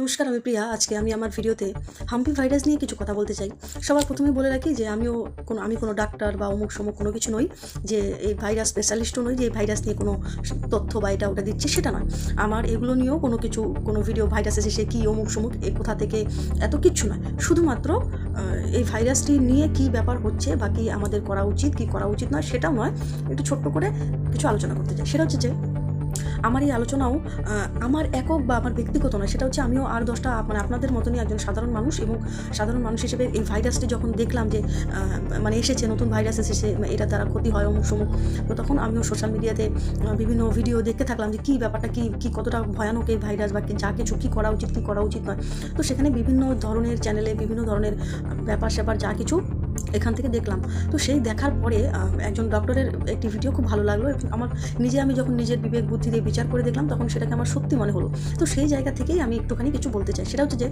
নমস্কার, আমি প্রিয়া। আজকে আমি আমার ভিডিওতে হাম্পি ভাইরাস নিয়ে কিছু কথা বলতে চাই। সবার প্রথমে বলে রাখি যে আমি কোনো ডাক্তার বা অমুক সমুক কোনো কিছু নই, যে এই ভাইরাস স্পেশালিস্টও নই, যে এই ভাইরাস নিয়ে কোনো তথ্য বা এটা ওটা দিচ্ছি, সেটা নয়। আমার এগুলো নিয়েও কোনো ভিডিও ভাইরাস এসেছে কি অমুক সমুক এ কোথা থেকে এত কিচ্ছু নয়। শুধুমাত্র এই ভাইরাসটি নিয়ে কি ব্যাপার হচ্ছে বা কি আমাদের করা উচিত কি করা উচিত নয় সেটাও নয়, একটু ছোট্ট করে কিছু আলোচনা করতে চাই। সেটা হচ্ছে যে আমার এই আলোচনাও আমার একক বা আমার ব্যক্তিগত নয়, সেটা হচ্ছে আমিও আর 10টা আপনাদের মতনই একজন সাধারণ মানুষ, এবং সাধারণ মানুষ হিসেবে এই ভাইরাসটি যখন দেখলাম যে এসেছে, নতুন ভাইরাস এসেছে, এটার দ্বারা ক্ষতি হয় অমুক সমুক, তো তখন আমিও সোশ্যাল মিডিয়াতে বিভিন্ন ভিডিও দেখতে থাকলাম যে কী ব্যাপারটা, কী কতটা ভয়ানক এই ভাইরাস বা যা কিছু কী করা উচিত কী করা উচিত নয়। তো সেখানে বিভিন্ন ধরনের চ্যানেলে বিভিন্ন ধরনের ব্যাপার স্যাপার যা কিছু এখান থেকে দেখলাম। তো সেই দেখার পরে একজন ডক্টরের একটি ভিডিও খুব ভালো লাগলো, এবং আমি যখন নিজের বিবেক বুদ্ধি দিয়ে বিচার করে দেখলাম, তখন সেটাকে আমার সত্যি মনে হলো। তো সেই জায়গা থেকেই আমি একটুখানি কিছু বলতে চাই। সেটা হচ্ছে যে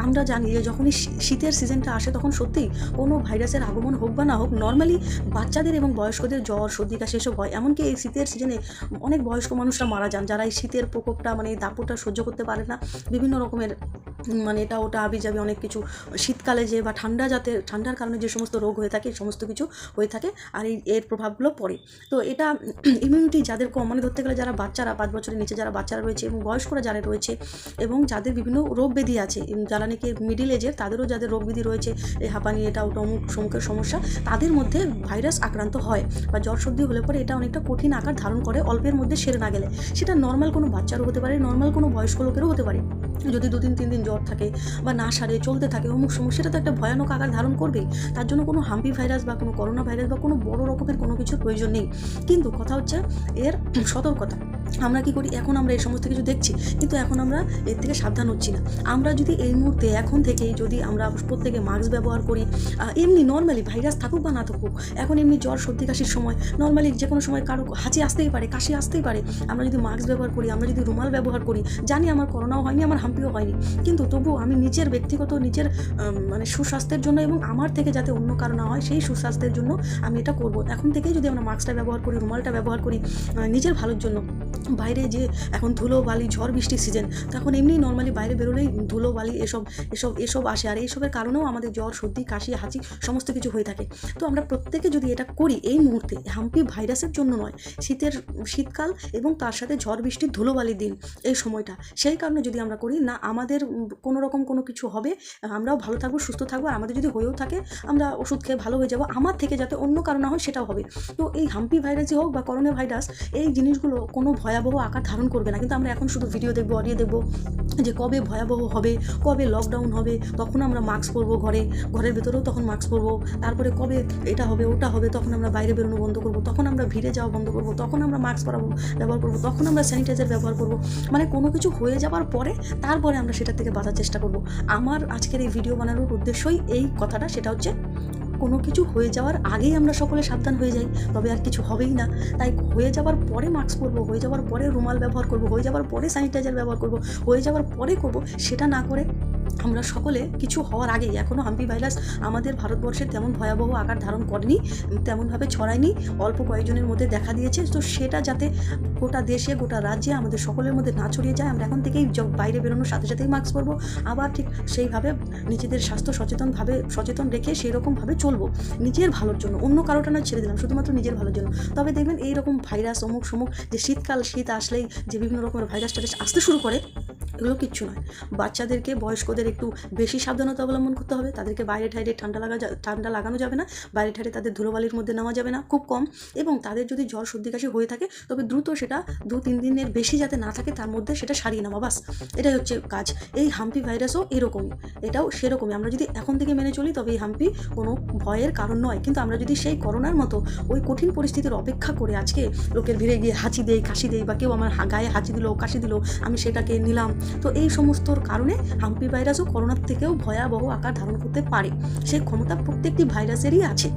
আমরা জানি যে যখনই শীতের সিজনটা আসে, তখন সত্যিই কোনো ভাইরাসের আগমন হোক বা না হোক, নর্মালি বাচ্চাদের এবং বয়স্কদের জ্বর সর্দি কাশি এসব হয়। এমনকি এই শীতের সিজনে অনেক বয়স্ক মানুষরা মারা যান, যারা এই শীতের প্রকোপটা এই দাপটটা সহ্য করতে পারে না। বিভিন্ন রকমের এটা ওটা আবিজাবি অনেক কিছু, শীতকালে বা ঠান্ডার কারণে যে সমস্ত রোগ হয়ে থাকে, সমস্ত কিছু হয়ে থাকে, আর এর প্রভাবগুলো পড়ে। তো এটা ইমিউনিটি যাদের কম, ধরতে গেলে যারা বাচ্চারা 5 বছরের নিচে যারা বাচ্চারা রয়েছে, এবং বয়স্করা যারা রয়েছে, এবং যাদের বিভিন্ন রোগ ব্যাধি আছে, যারা নাকি মিডিল এজের, তাদেরও যাদের রোগ ব্যাধি রয়েছে, এই হাঁপানি এটা ওটা অমুক সমুখের সমস্যা, তাদের মধ্যে ভাইরাস আক্রান্ত হয় বা জ্বর সর্দি হলে পরে এটা অনেকটা কঠিন আকার ধারণ করে অল্পের মধ্যে সেরে না গেলে। সেটা নর্মাল কোনো বাচ্চারও হতে পারে, নর্মাল কোনো বয়স্ক লোকেরও হতে পারে। যদি 2-3 দিন জ্বর থাকে বা না সারে চলতে থাকে অমুক সমস্যা, সেটা তো একটা ভয়ানক আকার ধারণ করবেই। তার জন্য কোনো হাম্পি ভাইরাস বা কোনো করোনা ভাইরাস বা কোনো বড় রকমের কোনো কিছুর প্রয়োজন নেই। কিন্তু কথা হচ্ছে এর সতর্কতা। আমরা কি করি, এখন আমরা এই সমস্ত কিছু দেখছি, কিন্তু এখন আমরা এর থেকে সাবধান হচ্ছি না। আমরা যদি এই মুহূর্তে এখন থেকেই যদি আমরা প্রত্যেকে মাস্ক ব্যবহার করি, এমনি নর্মালি ভাইরাস থাকুক বা না থাকুক, এখন এমনি জ্বর সর্দি কাশির সময় নর্মালি যে কোনো সময় কারো হাঁচি আসতেই পারে, কাশি আসতেই পারে, আমরা যদি মাস্ক ব্যবহার করি, আমরা যদি রুমাল ব্যবহার করি, জানি আমার করোনাও হয়নি, আমার হাম্পিও হয়নি, কিন্তু তবুও আমি নিজের ব্যক্তিগত নিজের সুস্বাস্থ্যের জন্য, এবং আমার থেকে যাতে অন্য কারো না হয় সেই সুস্বাস্থ্যের জন্য আমি এটা করব। এখন থেকেই যদি আমরা মাস্কটা ব্যবহার করি, রুমালটা ব্যবহার করি, নিজের ভালোর জন্য। বাইরে যে এখন ধুলো বালি ঝড় বৃষ্টির সিজন, তখন এমনি নর্মালি বাইরে বেরোলেই ধুলো বালি এসব আসে, আর এইসবের কারণেও আমাদের জ্বর সর্দি কাশি হাঁচি সমস্ত কিছু হয়ে থাকে। তো আমরা প্রত্যেকে যদি এটা করি এই মুহূর্তে, হাম্পি ভাইরাসের জন্য নয়, শীতকাল এবং তার সাথে ঝড় বৃষ্টির ধুলোবালির দিন, এই সময়টা, সেই কারণে যদি আমরা করি না, আমাদের কোনো রকম কোনো কিছু হবে, আমরাও ভালো থাকবো, সুস্থ থাকবো, আর আমাদের যদি হয়েও থাকে আমরা ওষুধ খেয়ে ভালো হয়ে যাবো, আমার থেকে যাতে অন্য কারণ না হয় সেটাও হবে। তো এই হাম্পি ভাইরাসই হোক বা করোনা ভাইরাস, এই জিনিসগুলো কোনো ভয়াবহ আকার ধারণ করবে না। কিন্তু আমরা এখন শুধু ভিডিও দেখবো, অডিও দেখবো যে কবে ভয়াবহ হবে, কবে লকডাউন হবে, তখন আমরা মাস্ক পরবো, ঘরের ভেতরেও তখন মাস্ক পরবো, তারপরে কবে এটা হবে ওটা হবে, তখন আমরা বাইরে বেরোনো বন্ধ করবো, তখন আমরা ভিড়ে যাওয়া বন্ধ করবো, তখন আমরা মাস্ক ব্যবহার করবো, তখন আমরা স্যানিটাইজার ব্যবহার করবো। কোনো কিছু হয়ে যাওয়ার পরে তারপরে আমরা সেটার থেকে বাঁচার চেষ্টা করবো। আমার আজকের এই ভিডিও বানানোর উদ্দেশ্যই এই কথাটা, সেটা হচ্ছে কোনো কিছু হয়ে যাওয়ার আগেই আমরা সকলে সাবধান হয়ে যাই, তবে আর কিছু হবেই না। তাই হয়ে যাওয়ার পরে মাস্ক পরবো, হয়ে যাওয়ার পরে রুমাল ব্যবহার করবো, হয়ে যাওয়ার পরে স্যানিটাইজার ব্যবহার করবো, হয়ে যাওয়ার পরে করবো, সেটা না করে আমরা সকলে কিছু হওয়ার আগেই, এখনও হাম্পি ভাইরাস আমাদের ভারতবর্ষে তেমন ভয়াবহ আকার ধারণ করেনি, তেমনভাবে ছড়ায়নি, অল্প কয়েকজনের মধ্যে দেখা দিয়েছে। তো সেটা যাতে গোটা দেশে গোটা রাজ্যে আমাদের সকলের মধ্যে না ছড়িয়ে যায়, আমরা এখন থেকেই বাইরে বেরোনোর সাথে সাথেই মাস্ক পরবো, আবার ঠিক সেইভাবে নিজেদের স্বাস্থ্য সচেতন রেখে সেই রকমভাবে চলবো, নিজের ভালোর জন্য, অন্য কারোটা না ছেড়ে দিলাম, শুধুমাত্র নিজের ভালোর জন্য। তবে দেখবেন এইরকম ভাইরাস অমুক সমুক, যে শীত আসলেই যে বিভিন্ন রকমের ভাইরাস আসতে শুরু করে, এগুলো কিচ্ছু নয়। বাচ্চাদেরকে বয়স্কদের একটু বেশি সাবধানতা অবলম্বন করতে হবে, তাদেরকে বাইরে ঠাইরে ঠান্ডা লাগানো যাবে না, বাইরে ঠাইরে তাদের ধুলোবালির মধ্যে নেওয়া যাবে না খুব কম, এবং তাদের যদি জ্বর সর্দি কাশি হয়ে থাকে তবে দ্রুত সেটা 2-3 দিনের বেশি যাতে না থাকে, তার মধ্যে সেটা সারিয়ে নেওয়া, বাস, এটাই হচ্ছে কাজ। এই হাম্পি ভাইরাসও এরকমই, এটাও সেরকমই। আমরা যদি এখন থেকে মেনে চলি তবে এই হাম্পি কোনো ভয়ের কারণ নয়। কিন্তু আমরা যদি সেই করোনার মতো ওই কঠিন পরিস্থিতির অপেক্ষা করে আজকে লোকের ভিড়ে গিয়ে হাঁচি দেই কাশি দেই, বা কেউ আমার গায়ে হাঁচি দিল কাশি দিল, আমি সেটাকে নিলাম, তো এই সমস্তর কারণে হাম্পি ভাইরাসও করোনার থেকেও ভয়াবহ আকার ধারণ করতে পারে। সেই ক্ষমতা প্রত্যেকটি ভাইরাসেরই আছে।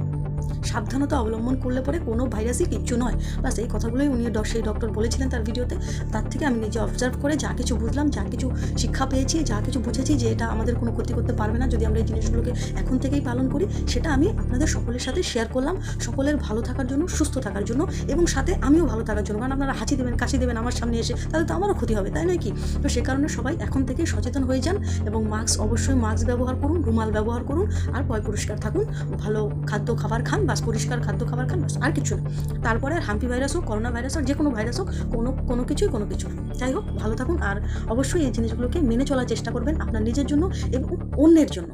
সাবধানতা অবলম্বন করলে পরে কোনো ভাইরাসই কিচ্ছু নয়। বাস এই কথাগুলোই উনি সেই ডক্টর বলেছিলেন তার ভিডিওতে। তার থেকে আমি নিজে অবজার্ভ করে যা কিছু বুঝলাম, যা কিছু শিক্ষা পেয়েছি, যা কিছু বুঝেছি যে এটা আমাদের কোনো ক্ষতি করতে পারবে না যদি আমরা এই জিনিসগুলোকে এখন থেকেই পালন করি, সেটা আমি আপনাদের সকলের সাথে শেয়ার করলাম, সকলের ভালো থাকার জন্য, সুস্থ থাকার জন্য, এবং সাথে আমিও ভালো থাকার জন্য। কারণ আপনারা হাঁচি দেবেন, কাশি দেবেন আমার সামনে এসে, তাহলে তো আমারও ক্ষতি হবে, তাই নয় কি? তো সে কারণে সবাই এখন থেকে সচেতন হয়ে যান এবং অবশ্যই মাস্ক ব্যবহার করুন, রুমাল ব্যবহার করুন, আর পরিষ্কার থাকুন, ভালো খাদ্য খাবার খান, বাস পরিষ্কার খাদ্য খাবার খান, বাস আর কিছু না। তারপরে আর হাম্পি ভাইরাস হোক, করোনা ভাইরাস হোক, যে কোনো ভাইরাস হোক, কোনো কিছুই কোনো কিছু, যাই হোক ভালো থাকুন। আর অবশ্যই এই জিনিসগুলোকে মেনে চলার চেষ্টা করবেন আপনার নিজের জন্য এবং অন্যের জন্য।